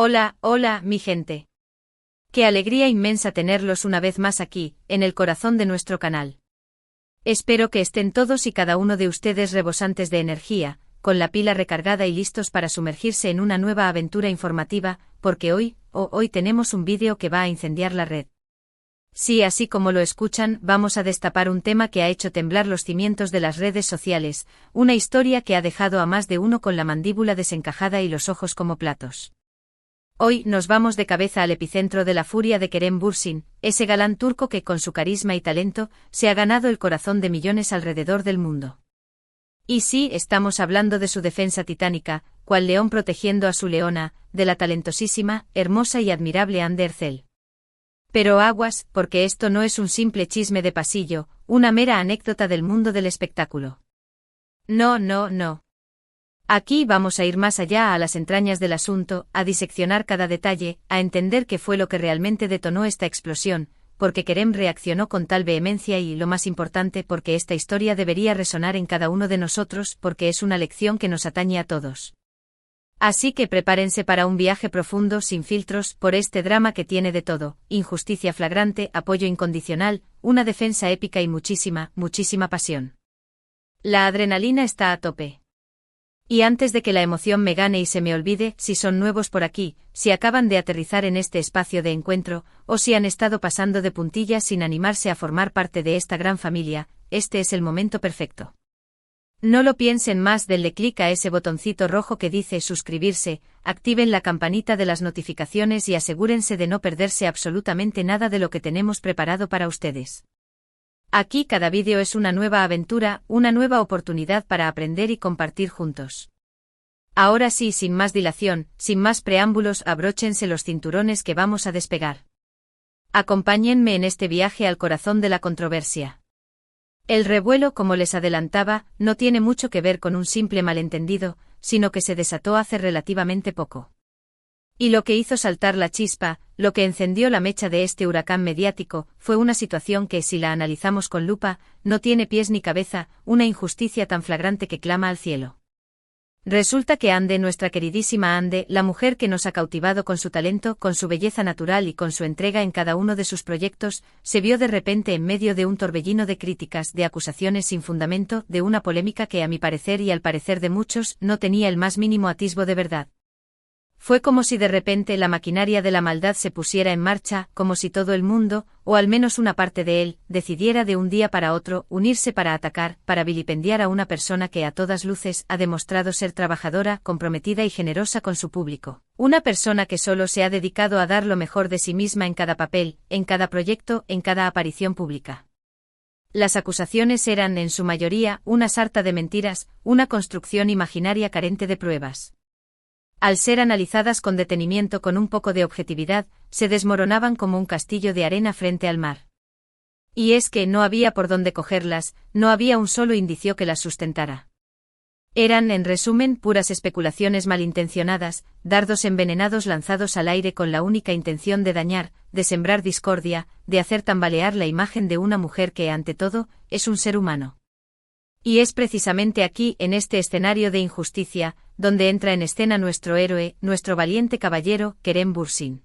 Hola, hola, mi gente. Qué alegría inmensa tenerlos una vez más aquí, en el corazón de nuestro canal. Espero que estén todos y cada uno de ustedes rebosantes de energía, con la pila recargada y listos para sumergirse en una nueva aventura informativa, porque hoy tenemos un vídeo que va a incendiar la red. Sí, así como lo escuchan, vamos a destapar un tema que ha hecho temblar los cimientos de las redes sociales, una historia que ha dejado a más de uno con la mandíbula desencajada y los ojos como platos. Hoy nos vamos de cabeza al epicentro de la furia de Kerem Bürsin, ese galán turco que con su carisma y talento se ha ganado el corazón de millones alrededor del mundo. Y sí, estamos hablando de su defensa titánica, cual león protegiendo a su leona, de la talentosísima, hermosa y admirable Hande Erçel. Pero aguas, porque esto no es un simple chisme de pasillo, una mera anécdota del mundo del espectáculo. No. Aquí vamos a ir más allá a las entrañas del asunto, a diseccionar cada detalle, a entender qué fue lo que realmente detonó esta explosión, porque Kerem reaccionó con tal vehemencia y, lo más importante, porque esta historia debería resonar en cada uno de nosotros, porque es una lección que nos atañe a todos. Así que prepárense para un viaje profundo, sin filtros, por este drama que tiene de todo: injusticia flagrante, apoyo incondicional, una defensa épica y muchísima pasión. La adrenalina está a tope. Y antes de que la emoción me gane y se me olvide, si son nuevos por aquí, si acaban de aterrizar en este espacio de encuentro, o si han estado pasando de puntillas sin animarse a formar parte de esta gran familia, este es el momento perfecto. No lo piensen más, denle clic a ese botoncito rojo que dice suscribirse, activen la campanita de las notificaciones y asegúrense de no perderse absolutamente nada de lo que tenemos preparado para ustedes. Aquí cada vídeo es una nueva aventura, una nueva oportunidad para aprender y compartir juntos. Ahora sí, sin más dilación, sin más preámbulos, abróchense los cinturones que vamos a despegar. Acompáñenme en este viaje al corazón de la controversia. El revuelo, como les adelantaba, no tiene mucho que ver con un simple malentendido, sino que se desató hace relativamente poco. Y lo que hizo saltar la chispa, lo que encendió la mecha de este huracán mediático, fue una situación que, si la analizamos con lupa, no tiene pies ni cabeza, una injusticia tan flagrante que clama al cielo. Resulta que Hande, nuestra queridísima Hande, la mujer que nos ha cautivado con su talento, con su belleza natural y con su entrega en cada uno de sus proyectos, se vio de repente en medio de un torbellino de críticas, de acusaciones sin fundamento, de una polémica que a mi parecer y al parecer de muchos, no tenía el más mínimo atisbo de verdad. Fue como si de repente la maquinaria de la maldad se pusiera en marcha, como si todo el mundo, o al menos una parte de él, decidiera de un día para otro unirse para atacar, para vilipendiar a una persona que a todas luces ha demostrado ser trabajadora, comprometida y generosa con su público. Una persona que solo se ha dedicado a dar lo mejor de sí misma en cada papel, en cada proyecto, en cada aparición pública. Las acusaciones eran, en su mayoría, una sarta de mentiras, una construcción imaginaria carente de pruebas. Al ser analizadas con detenimiento, con un poco de objetividad, se desmoronaban como un castillo de arena frente al mar. Y es que no había por dónde cogerlas, no había un solo indicio que las sustentara. Eran, en resumen, puras especulaciones malintencionadas, dardos envenenados lanzados al aire con la única intención de dañar, de sembrar discordia, de hacer tambalear la imagen de una mujer que, ante todo, es un ser humano. Y es precisamente aquí, en este escenario de injusticia, donde entra en escena nuestro héroe, nuestro valiente caballero, Kerem Bürsin.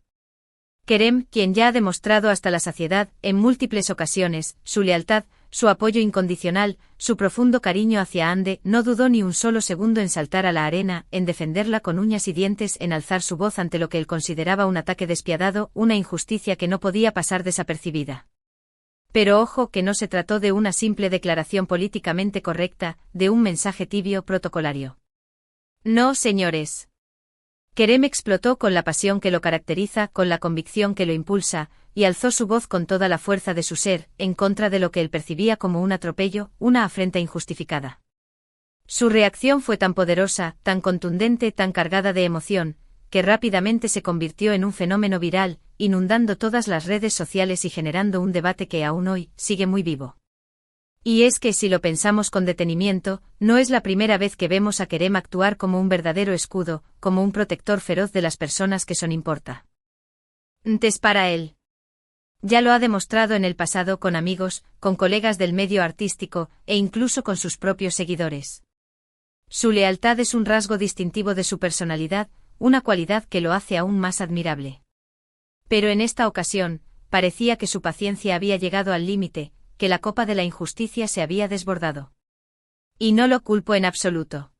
Kerem, quien ya ha demostrado hasta la saciedad, en múltiples ocasiones, su lealtad, su apoyo incondicional, su profundo cariño hacia Hande, no dudó ni un solo segundo en saltar a la arena, en defenderla con uñas y dientes, en alzar su voz ante lo que él consideraba un ataque despiadado, una injusticia que no podía pasar desapercibida. Pero ojo, que no se trató de una simple declaración políticamente correcta, de un mensaje tibio protocolario. No, señores. Kerem explotó con la pasión que lo caracteriza, con la convicción que lo impulsa, y alzó su voz con toda la fuerza de su ser, en contra de lo que él percibía como un atropello, una afrenta injustificada. Su reacción fue tan poderosa, tan contundente, tan cargada de emoción, que rápidamente se convirtió en un fenómeno viral, inundando todas las redes sociales y generando un debate que aún hoy sigue muy vivo. Y es que si lo pensamos con detenimiento, no es la primera vez que vemos a Kerem actuar como un verdadero escudo, como un protector feroz de las personas que son importa. Antes para él. Ya lo ha demostrado en el pasado con amigos, con colegas del medio artístico, e incluso con sus propios seguidores. Su lealtad es un rasgo distintivo de su personalidad, una cualidad que lo hace aún más admirable. Pero en esta ocasión, parecía que su paciencia había llegado al límite, que la copa de la injusticia se había desbordado. Y no lo culpo en absoluto.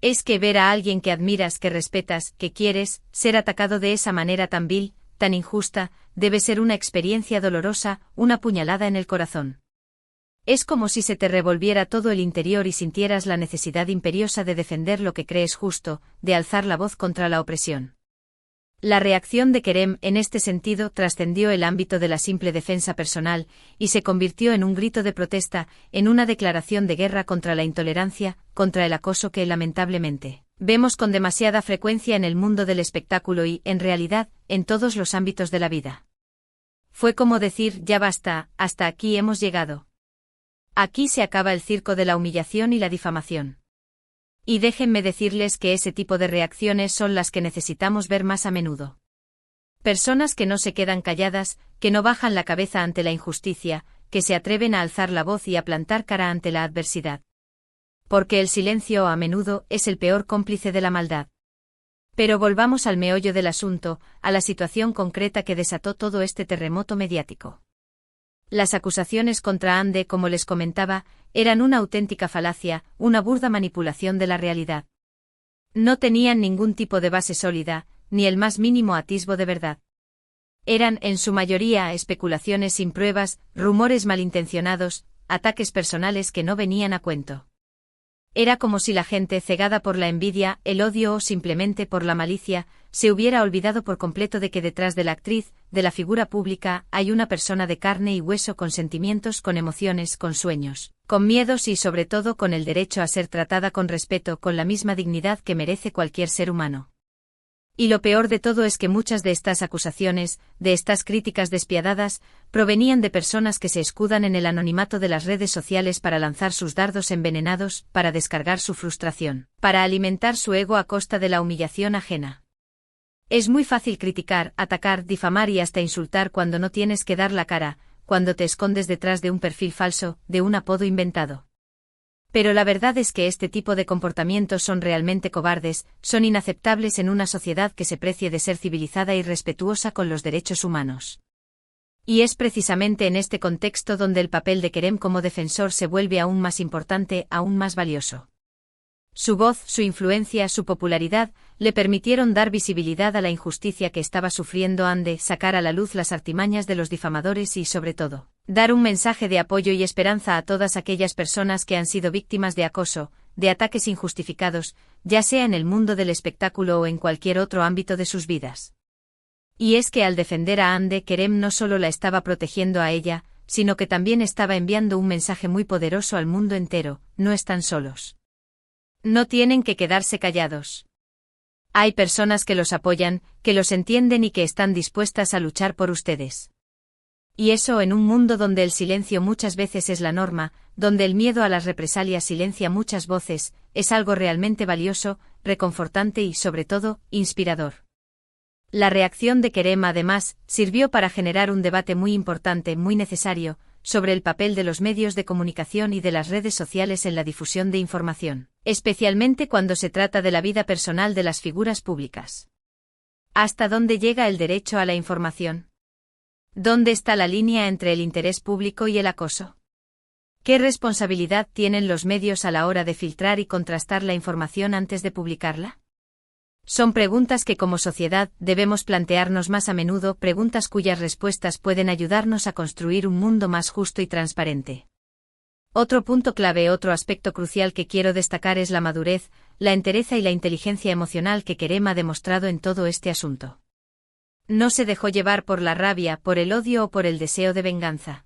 Es que ver a alguien que admiras, que respetas, que quieres, ser atacado de esa manera tan vil, tan injusta, debe ser una experiencia dolorosa, una puñalada en el corazón. Es como si se te revolviera todo el interior y sintieras la necesidad imperiosa de defender lo que crees justo, de alzar la voz contra la opresión. La reacción de Kerem en este sentido trascendió el ámbito de la simple defensa personal, y se convirtió en un grito de protesta, en una declaración de guerra contra la intolerancia, contra el acoso que lamentablemente vemos con demasiada frecuencia en el mundo del espectáculo y, en realidad, en todos los ámbitos de la vida. Fue como decir, ya basta, hasta aquí hemos llegado. Aquí se acaba el circo de la humillación y la difamación. Y déjenme decirles que ese tipo de reacciones son las que necesitamos ver más a menudo. Personas que no se quedan calladas, que no bajan la cabeza ante la injusticia, que se atreven a alzar la voz y a plantar cara ante la adversidad. Porque el silencio a menudo es el peor cómplice de la maldad. Pero volvamos al meollo del asunto, a la situación concreta que desató todo este terremoto mediático. Las acusaciones contra Ande, como les comentaba, eran una auténtica falacia, una burda manipulación de la realidad. No tenían ningún tipo de base sólida, ni el más mínimo atisbo de verdad. Eran, en su mayoría, especulaciones sin pruebas, rumores malintencionados, ataques personales que no venían a cuento. Era como si la gente, cegada por la envidia, el odio o simplemente por la malicia, se hubiera olvidado por completo de que detrás de la actriz, de la figura pública, hay una persona de carne y hueso con sentimientos, con emociones, con sueños, con miedos y sobre todo con el derecho a ser tratada con respeto, con la misma dignidad que merece cualquier ser humano. Y lo peor de todo es que muchas de estas acusaciones, de estas críticas despiadadas, provenían de personas que se escudan en el anonimato de las redes sociales para lanzar sus dardos envenenados, para descargar su frustración, para alimentar su ego a costa de la humillación ajena. Es muy fácil criticar, atacar, difamar y hasta insultar cuando no tienes que dar la cara, cuando te escondes detrás de un perfil falso, de un apodo inventado. Pero la verdad es que este tipo de comportamientos son realmente cobardes, son inaceptables en una sociedad que se precie de ser civilizada y respetuosa con los derechos humanos. Y es precisamente en este contexto donde el papel de Kerem como defensor se vuelve aún más importante, aún más valioso. Su voz, su influencia, su popularidad, le permitieron dar visibilidad a la injusticia que estaba sufriendo Ande, sacar a la luz las artimañas de los difamadores y, sobre todo, dar un mensaje de apoyo y esperanza a todas aquellas personas que han sido víctimas de acoso, de ataques injustificados, ya sea en el mundo del espectáculo o en cualquier otro ámbito de sus vidas. Y es que al defender a Ande, Kerem no solo la estaba protegiendo a ella, sino que también estaba enviando un mensaje muy poderoso al mundo entero: no están solos. No tienen que quedarse callados. Hay personas que los apoyan, que los entienden y que están dispuestas a luchar por ustedes. Y eso en un mundo donde el silencio muchas veces es la norma, donde el miedo a las represalias silencia muchas voces, es algo realmente valioso, reconfortante y, sobre todo, inspirador. La reacción de Kerem, además, sirvió para generar un debate muy importante, muy necesario, sobre el papel de los medios de comunicación y de las redes sociales en la difusión de información, especialmente cuando se trata de la vida personal de las figuras públicas. ¿Hasta dónde llega el derecho a la información? ¿Dónde está la línea entre el interés público y el acoso? ¿Qué responsabilidad tienen los medios a la hora de filtrar y contrastar la información antes de publicarla? Son preguntas que como sociedad debemos plantearnos más a menudo, preguntas cuyas respuestas pueden ayudarnos a construir un mundo más justo y transparente. Otro punto clave, otro aspecto crucial que quiero destacar es la madurez, la entereza y la inteligencia emocional que Kerem ha demostrado en todo este asunto. No se dejó llevar por la rabia, por el odio o por el deseo de venganza.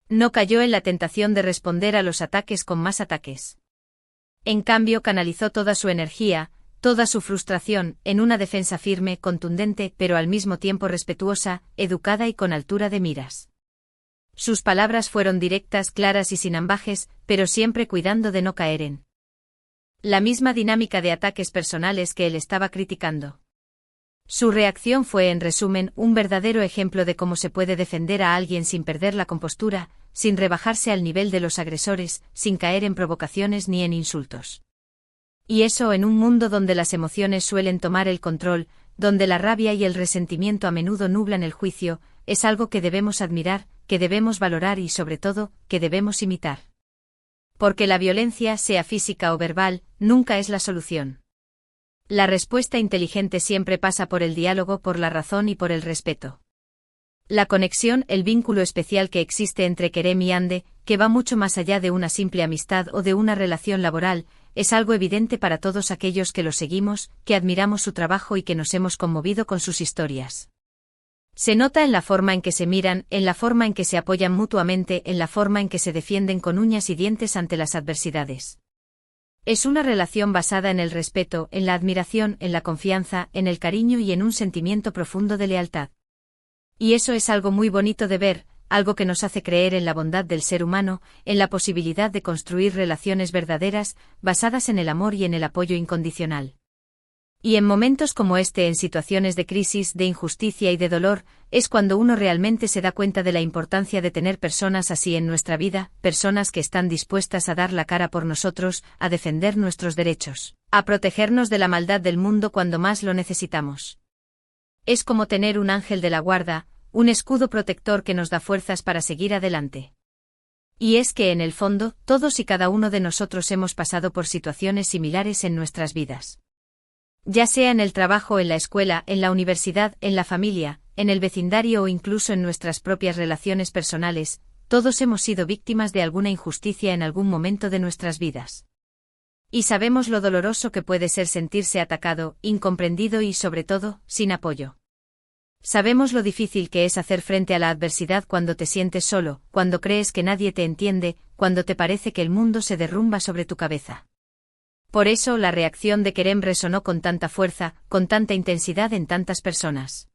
No cayó en la tentación de responder a los ataques con más ataques. En cambio, canalizó toda su energía, toda su frustración, en una defensa firme, contundente, pero al mismo tiempo respetuosa, educada y con altura de miras. Sus palabras fueron directas, claras y sin ambajes, pero siempre cuidando de no caer en la misma dinámica de ataques personales que él estaba criticando. Su reacción fue, en resumen, un verdadero ejemplo de cómo se puede defender a alguien sin perder la compostura, sin rebajarse al nivel de los agresores, sin caer en provocaciones ni en insultos. Y eso en un mundo donde las emociones suelen tomar el control, donde la rabia y el resentimiento a menudo nublan el juicio, es algo que debemos admirar, que debemos valorar y sobre todo, que debemos imitar. Porque la violencia, sea física o verbal, nunca es la solución. La respuesta inteligente siempre pasa por el diálogo, por la razón y por el respeto. La conexión, el vínculo especial que existe entre Kerem y Hande, que va mucho más allá de una simple amistad o de una relación laboral, es algo evidente para todos aquellos que lo seguimos, que admiramos su trabajo y que nos hemos conmovido con sus historias. Se nota en la forma en que se miran, en la forma en que se apoyan mutuamente, en la forma en que se defienden con uñas y dientes ante las adversidades. Es una relación basada en el respeto, en la admiración, en la confianza, en el cariño y en un sentimiento profundo de lealtad. Y eso es algo muy bonito de ver, algo que nos hace creer en la bondad del ser humano, en la posibilidad de construir relaciones verdaderas, basadas en el amor y en el apoyo incondicional. Y en momentos como este, en situaciones de crisis, de injusticia y de dolor, es cuando uno realmente se da cuenta de la importancia de tener personas así en nuestra vida, personas que están dispuestas a dar la cara por nosotros, a defender nuestros derechos, a protegernos de la maldad del mundo cuando más lo necesitamos. Es como tener un ángel de la guarda, un escudo protector que nos da fuerzas para seguir adelante. Y es que en el fondo, todos y cada uno de nosotros hemos pasado por situaciones similares en nuestras vidas. Ya sea en el trabajo, en la escuela, en la universidad, en la familia, en el vecindario o incluso en nuestras propias relaciones personales, todos hemos sido víctimas de alguna injusticia en algún momento de nuestras vidas. Y sabemos lo doloroso que puede ser sentirse atacado, incomprendido y, sobre todo, sin apoyo. Sabemos lo difícil que es hacer frente a la adversidad cuando te sientes solo, cuando crees que nadie te entiende, cuando te parece que el mundo se derrumba sobre tu cabeza. Por eso la reacción de Kerem resonó con tanta fuerza, con tanta intensidad en tantas personas.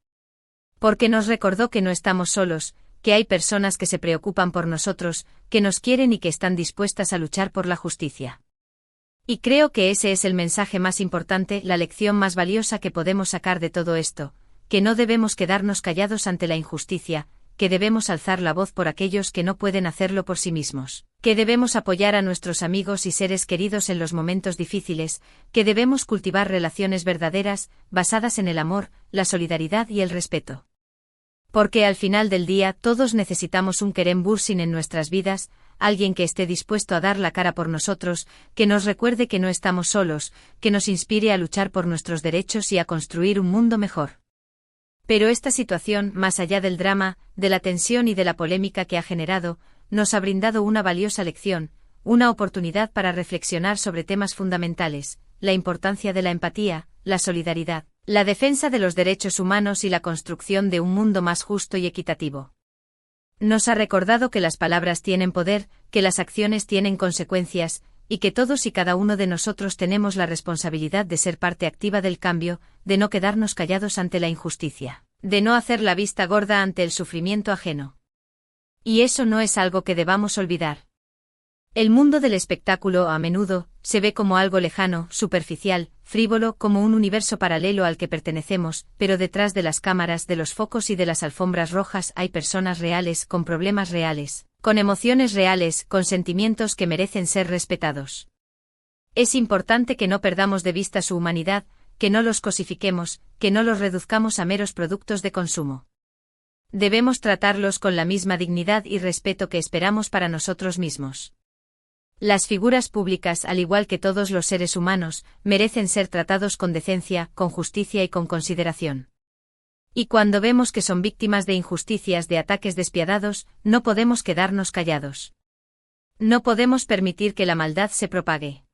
Porque nos recordó que no estamos solos, que hay personas que se preocupan por nosotros, que nos quieren y que están dispuestas a luchar por la justicia. Y creo que ese es el mensaje más importante, la lección más valiosa que podemos sacar de todo esto, que no debemos quedarnos callados ante la injusticia, que debemos alzar la voz por aquellos que no pueden hacerlo por sí mismos, que debemos apoyar a nuestros amigos y seres queridos en los momentos difíciles, que debemos cultivar relaciones verdaderas, basadas en el amor, la solidaridad y el respeto. Porque al final del día todos necesitamos un Kerem Bürsin en nuestras vidas, alguien que esté dispuesto a dar la cara por nosotros, que nos recuerde que no estamos solos, que nos inspire a luchar por nuestros derechos y a construir un mundo mejor. Pero esta situación, más allá del drama, de la tensión y de la polémica que ha generado, nos ha brindado una valiosa lección, una oportunidad para reflexionar sobre temas fundamentales, la importancia de la empatía, la solidaridad, la defensa de los derechos humanos y la construcción de un mundo más justo y equitativo. Nos ha recordado que las palabras tienen poder, que las acciones tienen consecuencias, y que todos y cada uno de nosotros tenemos la responsabilidad de ser parte activa del cambio, de no quedarnos callados ante la injusticia, de no hacer la vista gorda ante el sufrimiento ajeno. Y eso no es algo que debamos olvidar. El mundo del espectáculo a menudo se ve como algo lejano, superficial, frívolo, como un universo paralelo al que pertenecemos, pero detrás de las cámaras, de los focos y de las alfombras rojas hay personas reales, con problemas reales, con emociones reales, con sentimientos que merecen ser respetados. Es importante que no perdamos de vista su humanidad, que no los cosifiquemos, que no los reduzcamos a meros productos de consumo. Debemos tratarlos con la misma dignidad y respeto que esperamos para nosotros mismos. Las figuras públicas, al igual que todos los seres humanos, merecen ser tratados con decencia, con justicia y con consideración. Y cuando vemos que son víctimas de injusticias, de ataques despiadados, no podemos quedarnos callados. No podemos permitir que la maldad se propague.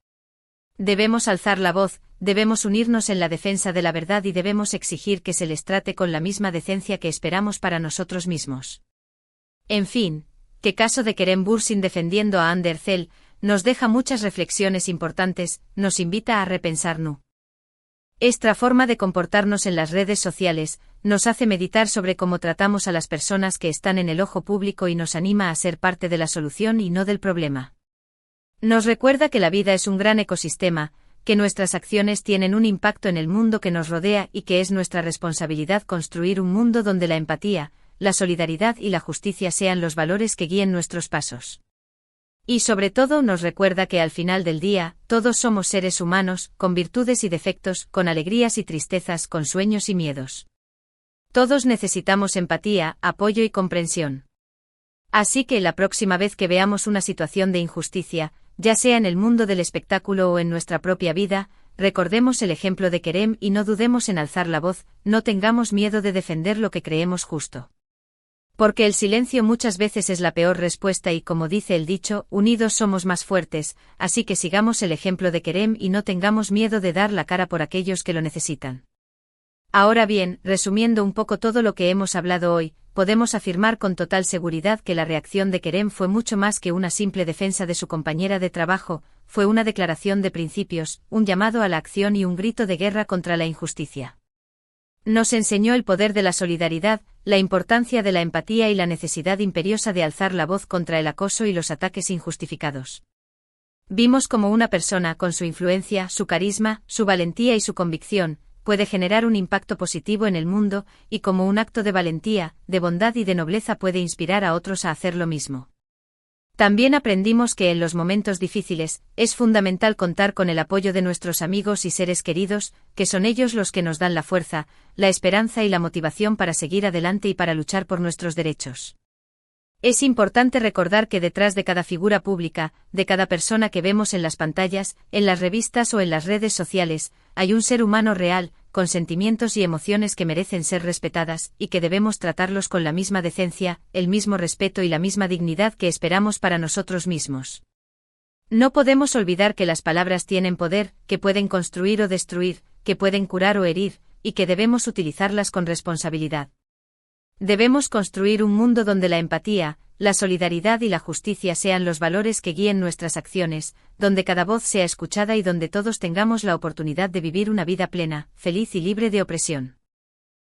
Debemos alzar la voz, debemos unirnos en la defensa de la verdad y debemos exigir que se les trate con la misma decencia que esperamos para nosotros mismos. En fin, ¿qué caso de Kerem Bürsin defendiendo a Hande Erçel? Nos deja muchas reflexiones importantes, nos invita a repensar nuestra forma de comportarnos en las redes sociales, nos hace meditar sobre cómo tratamos a las personas que están en el ojo público y nos anima a ser parte de la solución y no del problema. Nos recuerda que la vida es un gran ecosistema, que nuestras acciones tienen un impacto en el mundo que nos rodea y que es nuestra responsabilidad construir un mundo donde la empatía, la solidaridad y la justicia sean los valores que guíen nuestros pasos. Y sobre todo nos recuerda que al final del día, todos somos seres humanos, con virtudes y defectos, con alegrías y tristezas, con sueños y miedos. Todos necesitamos empatía, apoyo y comprensión. Así que la próxima vez que veamos una situación de injusticia, ya sea en el mundo del espectáculo o en nuestra propia vida, recordemos el ejemplo de Kerem y no dudemos en alzar la voz, no tengamos miedo de defender lo que creemos justo. Porque el silencio muchas veces es la peor respuesta y como dice el dicho, unidos somos más fuertes, así que sigamos el ejemplo de Kerem y no tengamos miedo de dar la cara por aquellos que lo necesitan. Ahora bien, resumiendo un poco todo lo que hemos hablado hoy, podemos afirmar con total seguridad que la reacción de Kerem fue mucho más que una simple defensa de su compañera de trabajo, fue una declaración de principios, un llamado a la acción y un grito de guerra contra la injusticia. Nos enseñó el poder de la solidaridad, la importancia de la empatía y la necesidad imperiosa de alzar la voz contra el acoso y los ataques injustificados. Vimos cómo una persona, con su influencia, su carisma, su valentía y su convicción, puede generar un impacto positivo en el mundo, y como un acto de valentía, de bondad y de nobleza puede inspirar a otros a hacer lo mismo. También aprendimos que en los momentos difíciles, es fundamental contar con el apoyo de nuestros amigos y seres queridos, que son ellos los que nos dan la fuerza, la esperanza y la motivación para seguir adelante y para luchar por nuestros derechos. Es importante recordar que detrás de cada figura pública, de cada persona que vemos en las pantallas, en las revistas o en las redes sociales, hay un ser humano real, con sentimientos y emociones que merecen ser respetadas, y que debemos tratarlos con la misma decencia, el mismo respeto y la misma dignidad que esperamos para nosotros mismos. No podemos olvidar que las palabras tienen poder, que pueden construir o destruir, que pueden curar o herir, y que debemos utilizarlas con responsabilidad. Debemos construir un mundo donde la empatía, la solidaridad y la justicia sean los valores que guíen nuestras acciones, donde cada voz sea escuchada y donde todos tengamos la oportunidad de vivir una vida plena, feliz y libre de opresión.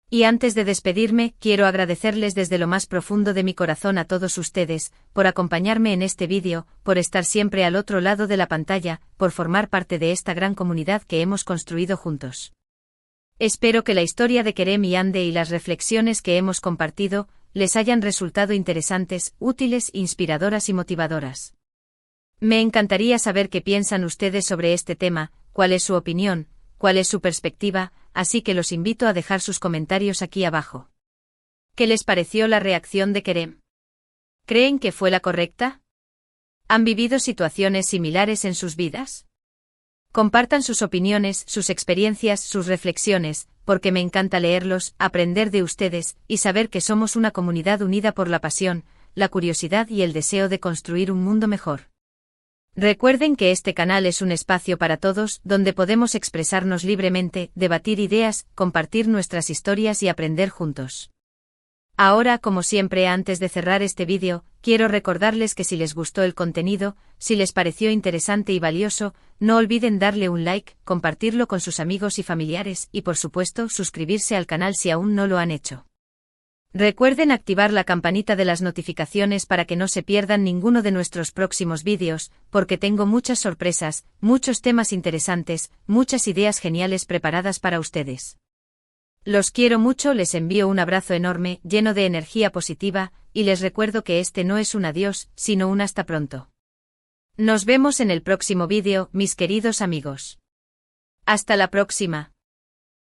Y antes de despedirme, quiero agradecerles desde lo más profundo de mi corazón a todos ustedes, por acompañarme en este vídeo, por estar siempre al otro lado de la pantalla, por formar parte de esta gran comunidad que hemos construido juntos. Espero que la historia de Kerem y Ande y las reflexiones que hemos compartido, les hayan resultado interesantes, útiles, inspiradoras y motivadoras. Me encantaría saber qué piensan ustedes sobre este tema, cuál es su opinión, cuál es su perspectiva, así que los invito a dejar sus comentarios aquí abajo. ¿Qué les pareció la reacción de Kerem? ¿Creen que fue la correcta? ¿Han vivido situaciones similares en sus vidas? Compartan sus opiniones, sus experiencias, sus reflexiones, porque me encanta leerlos, aprender de ustedes, y saber que somos una comunidad unida por la pasión, la curiosidad y el deseo de construir un mundo mejor. Recuerden que este canal es un espacio para todos, donde podemos expresarnos libremente, debatir ideas, compartir nuestras historias y aprender juntos. Ahora, como siempre, antes de cerrar este vídeo, quiero recordarles que si les gustó el contenido, si les pareció interesante y valioso, no olviden darle un like, compartirlo con sus amigos y familiares y, por supuesto, suscribirse al canal si aún no lo han hecho. Recuerden activar la campanita de las notificaciones para que no se pierdan ninguno de nuestros próximos vídeos, porque tengo muchas sorpresas, muchos temas interesantes, muchas ideas geniales preparadas para ustedes. Los quiero mucho, les envío un abrazo enorme, lleno de energía positiva, y les recuerdo que este no es un adiós, sino un hasta pronto. Nos vemos en el próximo vídeo, mis queridos amigos. Hasta la próxima.